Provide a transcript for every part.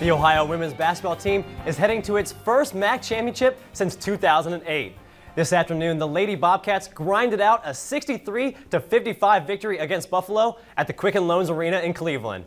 The Ohio women's basketball team is heading to its first MAC championship since 2008. This afternoon, the Lady Bobcats grinded out a 63-55 victory against Buffalo at the Quicken Loans Arena in Cleveland.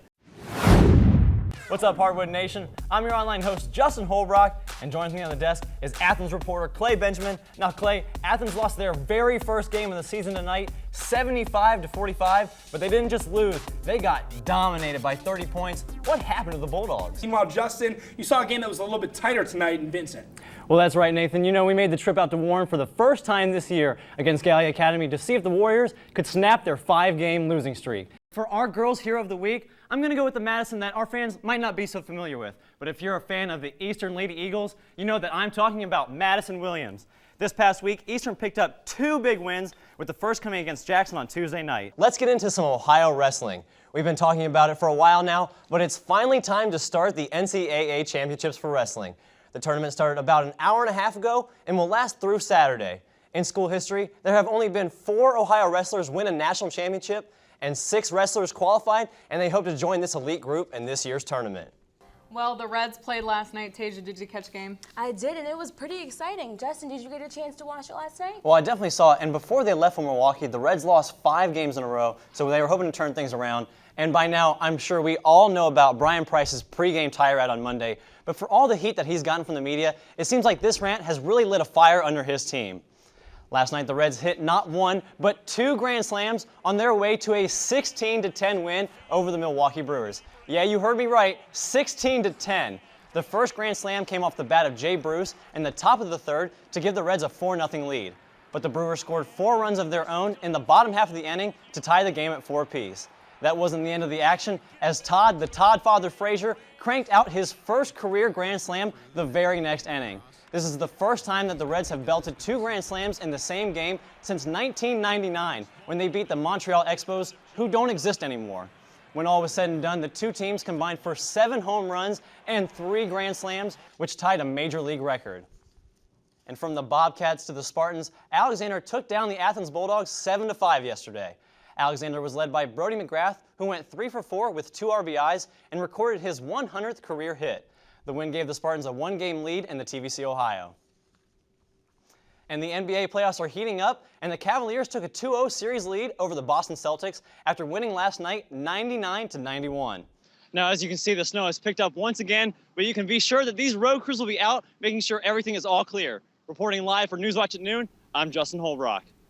What's up, Hardwood Nation? I'm your online host, Justin Holbrook, and joining me on the desk is Athens reporter Clay Benjamin. Now, Clay, Athens lost their very first game of the season tonight, 75-45, but they didn't just lose, they got dominated by 30 points. What happened to the Bulldogs? Meanwhile, Justin, you saw a game that was a little bit tighter tonight in Vincent. Well, that's right, Nathan. You know, we made the trip out to Warren for the first time this year against Gallia Academy to see if the Warriors could snap their 5-game losing streak. For our Girls Hero of the Week, I'm going to go with the Madison that our fans might not be so familiar with. But if you're a fan of the Eastern Lady Eagles, you know that I'm talking about Madison Williams. This past week, Eastern picked up 2 big wins, with the first coming against Jackson on Tuesday night. Let's get into some Ohio wrestling. We've been talking about it for a while now, but it's finally time to start the NCAA championships for wrestling. The tournament started about an hour and a half ago and will last through Saturday. In school history, there have only been 4 Ohio wrestlers win a national championship, and 6 wrestlers qualified, and they hope to join this elite group in this year's tournament. Well, the Reds played last night. Tasia, did you catch the game? I did, and it was pretty exciting. Justin, did you get a chance to watch it last night? Well, I definitely saw it, and before they left for Milwaukee, the Reds lost 5 games in a row, so they were hoping to turn things around. And by now, I'm sure we all know about Brian Price's pregame tirade on Monday, but for all the heat that he's gotten from the media, it seems like this rant has really lit a fire under his team. Last night, the Reds hit not 1, but 2 grand slams on their way to a 16-10 win over the Milwaukee Brewers. Yeah, you heard me right, 16-10. The first grand slam came off the bat of Jay Bruce in the top of the third to give the Reds a 4-0 lead. But the Brewers scored 4 runs of their own in the bottom half of the inning to tie the game at 4 apiece. That wasn't the end of the action, as Todd Father Frazier cranked out his first career grand slam the very next inning. This is the first time that the Reds have belted 2 grand slams in the same game since 1999, when they beat the Montreal Expos, who don't exist anymore. When all was said and done, the 2 teams combined for 7 home runs and 3 grand slams, which tied a major league record. And from the Bobcats to the Spartans, Alexander took down the Athens Bulldogs 7-5 yesterday. Alexander was led by Brody McGrath, who went 3 for 4 with 2 RBIs and recorded his 100th career hit. The win gave the Spartans a 1-game lead in the TVC Ohio. And the NBA playoffs are heating up, and the Cavaliers took a 2-0 series lead over the Boston Celtics after winning last night 99-91. Now, as you can see, the snow has picked up once again, but you can be sure that these road crews will be out, making sure everything is all clear. Reporting live for Newswatch at noon, I'm Justin Holbrook.